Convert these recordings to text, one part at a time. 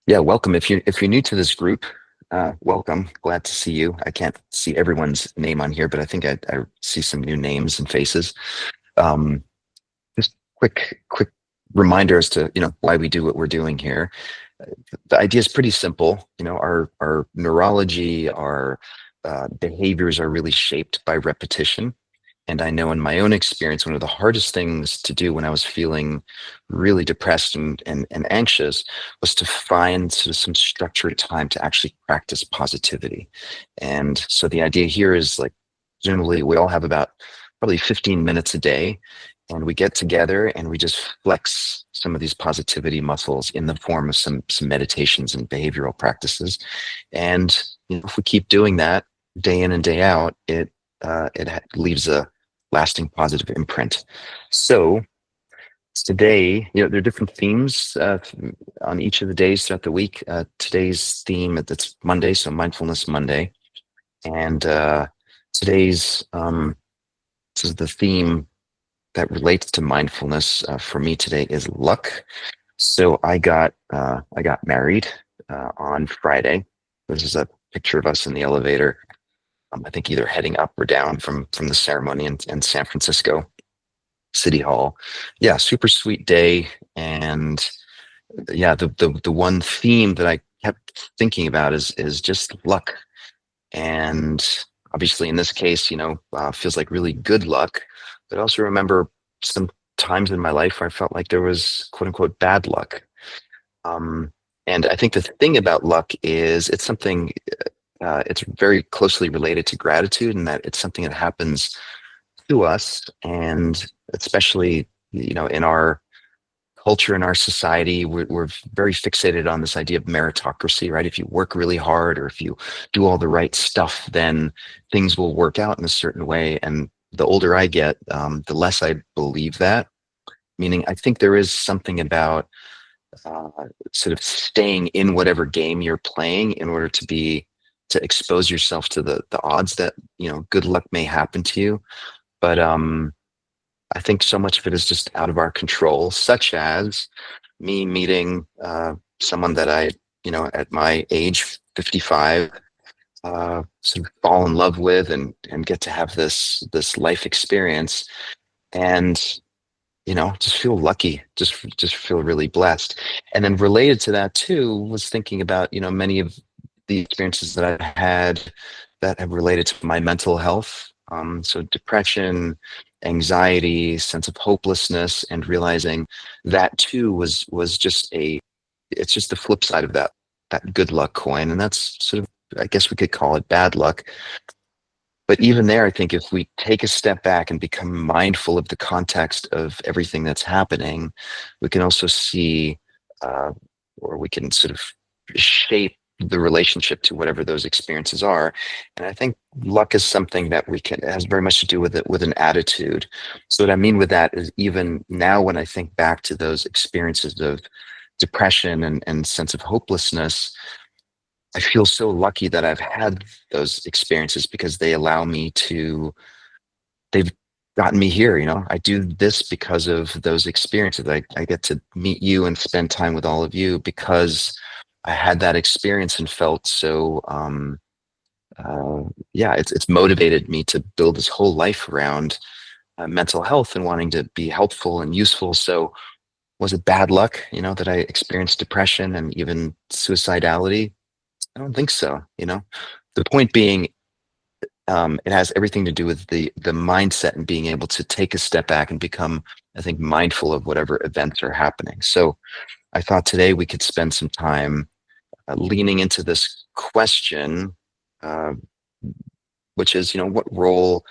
Yeah, welcome. If you're new to this group, welcome. Glad to see you. I can't see everyone's name on here, but I think I see some new names and faces. Um, just quick reminder as to why we do what we're doing here. The idea is pretty simple. Our neurology, our behaviors are really shaped by repetition. And I know in my own experience, one of the hardest things to do when I was feeling really depressed and anxious was to find sort of some structured time to actually practice positivity. And so the idea here is like, generally, we all have about probably 15 minutes a day, and we get together and we just flex some of these positivity muscles in the form of some meditations and behavioral practices. And if we keep doing that day in and day out, it leaves a lasting positive imprint. So today, there are different themes on each of the days throughout the week. Today's theme, it's Monday, so Mindfulness Monday. And today's, this is the theme that relates to mindfulness for me today is luck. So I got married on Friday. This is a picture of us in the elevator. I think either heading up or down from the ceremony in San Francisco City Hall. Yeah, super sweet day. And yeah, the one theme that I kept thinking about is just luck. And obviously, in this case, feels like really good luck. But I also remember some times in my life where I felt like there was quote unquote bad luck. Um, and I think the thing about luck is it's very closely related to gratitude, and that it's something that happens to us, and especially in our culture, in our society, we're very fixated on this idea of meritocracy, right? If you work really hard or if you do all the right stuff, then things will work out in a certain way. And the older I get, the less I believe that. Meaning, I think there is something about uh, sort of staying in whatever game you're playing in order to expose yourself to the odds that good luck may happen to you. But I think so much of it is just out of our control, such as me meeting someone that at my age, 55, sort of fall in love with and get to have this life experience, and just feel lucky, just feel really blessed. And then related to that too was thinking about many of the experiences that I've had that have related to my mental health. So depression, anxiety, sense of hopelessness, and realizing that too was just it's just the flip side of that good luck coin. And that's sort of, I guess we could call it bad luck. But even there, I think if we take a step back and become mindful of the context of everything that's happening, we can also see, uh, or we can sort of shape the relationship to whatever those experiences are. And I think luck is something that we can, it has very much to do with it, with an attitude. So what I mean with that is, even now when I think back to those experiences of depression and sense of hopelessness, I feel so lucky that I've had those experiences, because they've gotten me here. I do this because of those experiences. I get to meet you and spend time with all of you because I had that experience and felt so, uh, yeah, it's motivated me to build this whole life around mental health and wanting to be helpful and useful. So was it bad luck, that I experienced depression and even suicidality? I don't think so. The point being, it has everything to do with the mindset and being able to take a step back and become, I think, mindful of whatever events are happening. So I thought today we could spend some time leaning into this question, uh, which is, what role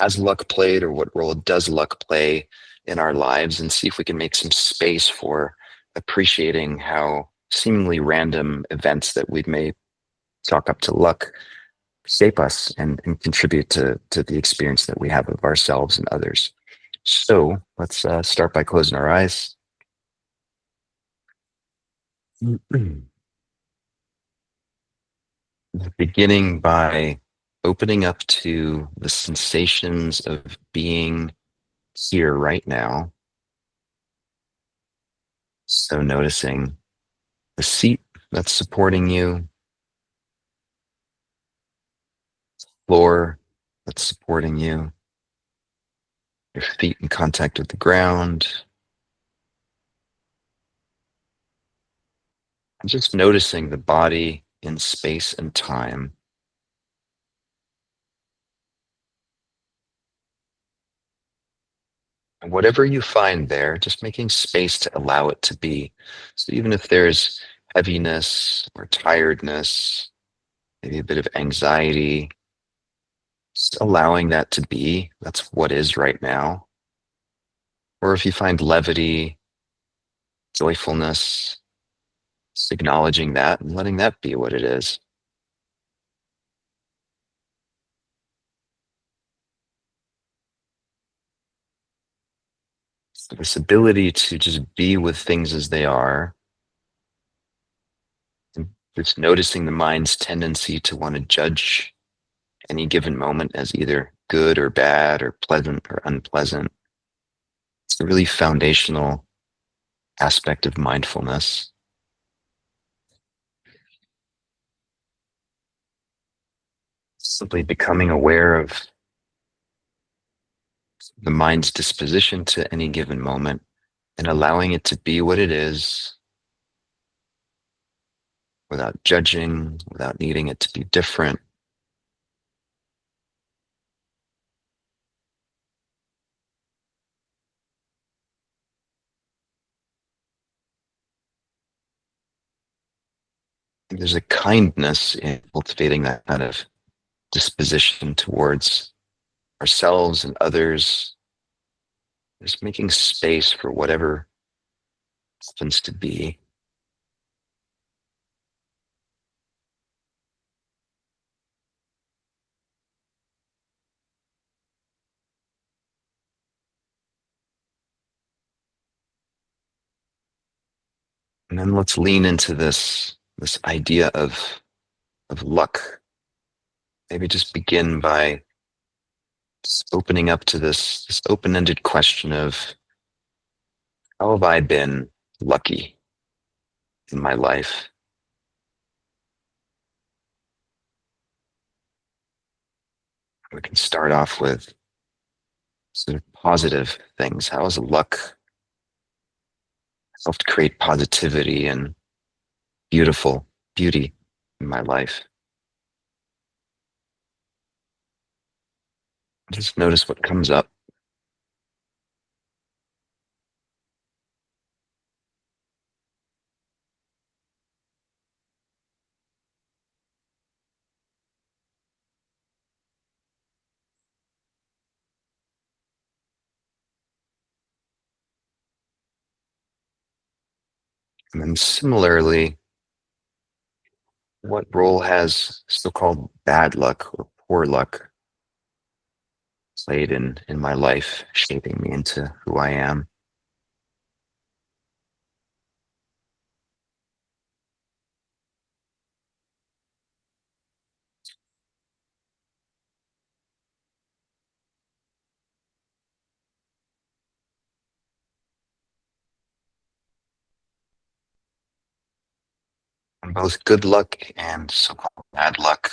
has luck played, or what role does luck play in our lives, and see if we can make some space for appreciating how seemingly random events that we may chalk up to luck shape us and contribute to the experience that we have of ourselves and others. So let's start by closing our eyes. Beginning by opening up to the sensations of being here right now. So noticing the seat that's supporting you, floor that's supporting you, your feet in contact with the ground. And just noticing the body in space and time. And whatever you find there, just making space to allow it to be. So even if there's heaviness or tiredness, maybe a bit of anxiety, just allowing that to be. That's what is right now. Or if you find levity, joyfulness, just acknowledging that and letting that be what it is. So this ability to just be with things as they are, and just noticing the mind's tendency to want to judge any given moment as either good or bad or pleasant or unpleasant. It's a really foundational aspect of mindfulness. Simply becoming aware of the mind's disposition to any given moment and allowing it to be what it is without judging, without needing it to be different. And there's a kindness in cultivating that kind of disposition towards ourselves and others, just making space for whatever happens to be. And then let's lean into this idea of luck. Maybe just begin by just opening up to this open-ended question of how have I been lucky in my life? We can start off with sort of positive things. How has luck helped create positivity and beautiful beauty in my life? Just notice what comes up. And then similarly, what role has so-called bad luck or poor luck played in my life, shaping me into who I am? And both good luck and so-called bad luck,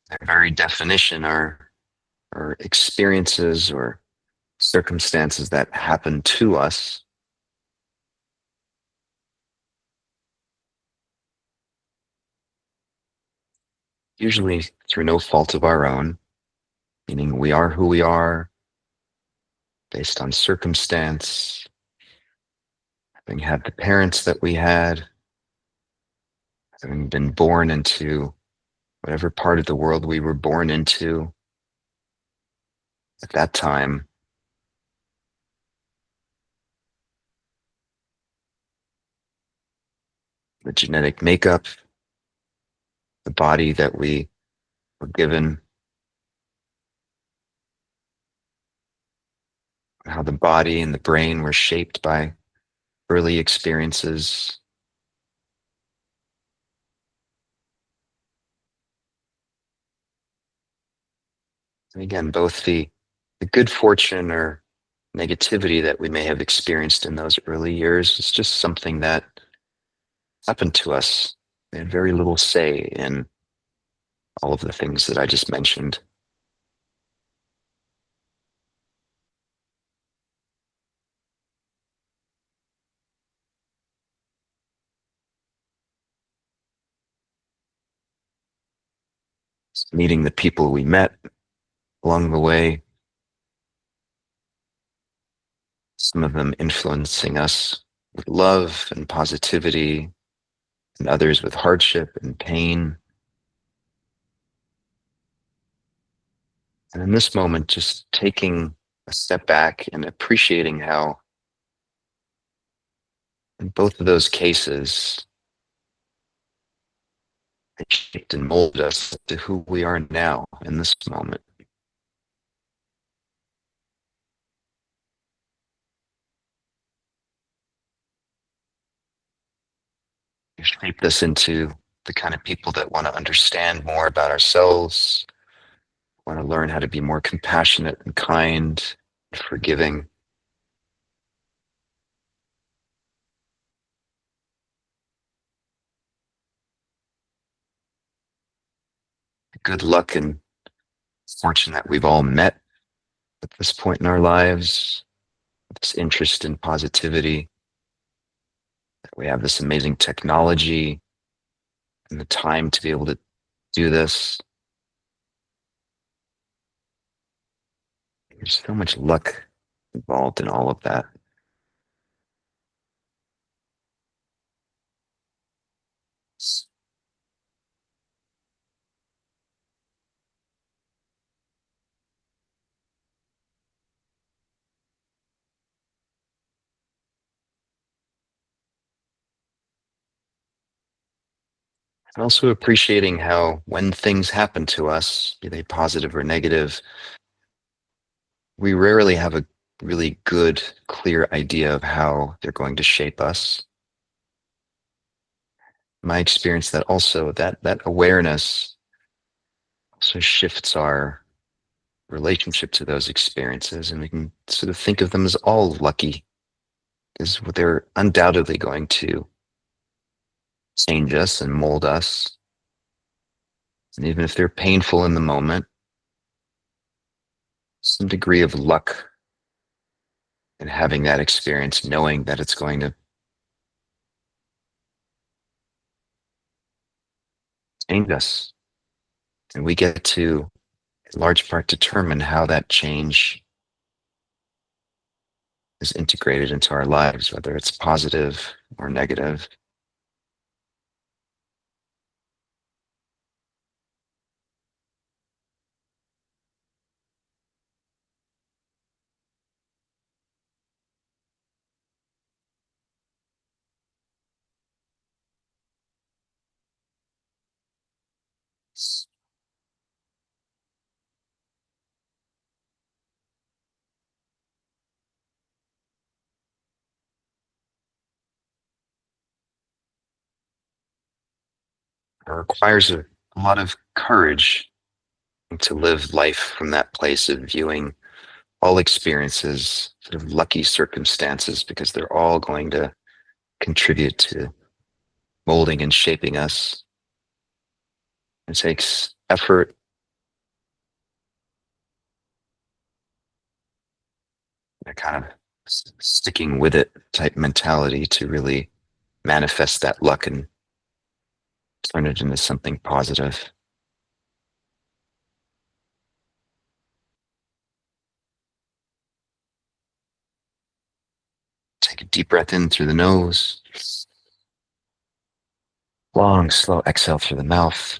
their very definition are experiences or circumstances that happen to us, usually through no fault of our own, meaning we are who we are based on circumstance, having had the parents that we had, having been born into whatever part of the world we were born into at that time, the genetic makeup, the body that we were given, how the body and the brain were shaped by early experiences. And again, both the good fortune or negativity that we may have experienced in those early years is just something that happened to us. They had very little say in all of the things that I just mentioned. Meeting the people we met along the way, some of them influencing us with love and positivity, and others with hardship and pain. And in this moment, just taking a step back and appreciating how, in both of those cases, it shaped and molded us to who we are now in this moment. It shaped us into the kind of people that want to understand more about ourselves, want to learn how to be more compassionate and kind, forgiving. Good luck and fortune that we've all met at this point in our lives, this interest in positivity, that we have this amazing technology and the time to be able to do this. There's so much luck involved in all of that. And also appreciating how when things happen to us, be they positive or negative, we rarely have a really good, clear idea of how they're going to shape us. My experience that also that awareness also shifts our relationship to those experiences, and we can sort of think of them as all lucky because they're undoubtedly going to change us and mold us. And even if they're painful in the moment, some degree of luck in having that experience, knowing that it's going to change us. And we get to, in large part, determine how that change is integrated into our lives, whether it's positive or negative. It requires a lot of courage to live life from that place of viewing all experiences sort of lucky circumstances because they're all going to contribute to molding and shaping us. It takes effort, a kind of sticking with it type mentality to really manifest that luck and turn it into something positive. Take a deep breath in through the nose, long, slow exhale through the mouth,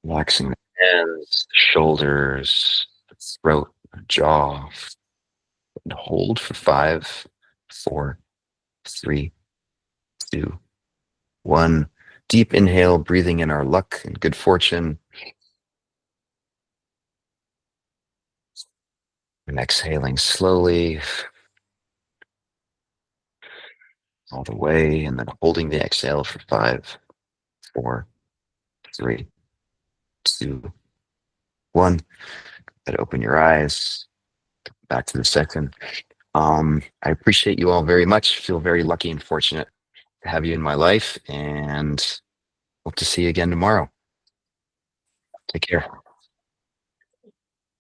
relaxing the hands, the shoulders, the throat, the jaw, and hold for 5, 4, 3, 2, 1. Deep inhale, breathing in our luck and good fortune. And exhaling slowly all the way, and then holding the exhale for 5, 4, 3, 2, 1. Then open your eyes. Back to the second. I appreciate you all very much. Feel very lucky and fortunate. to have you in my life and hope to see you again tomorrow. Take care.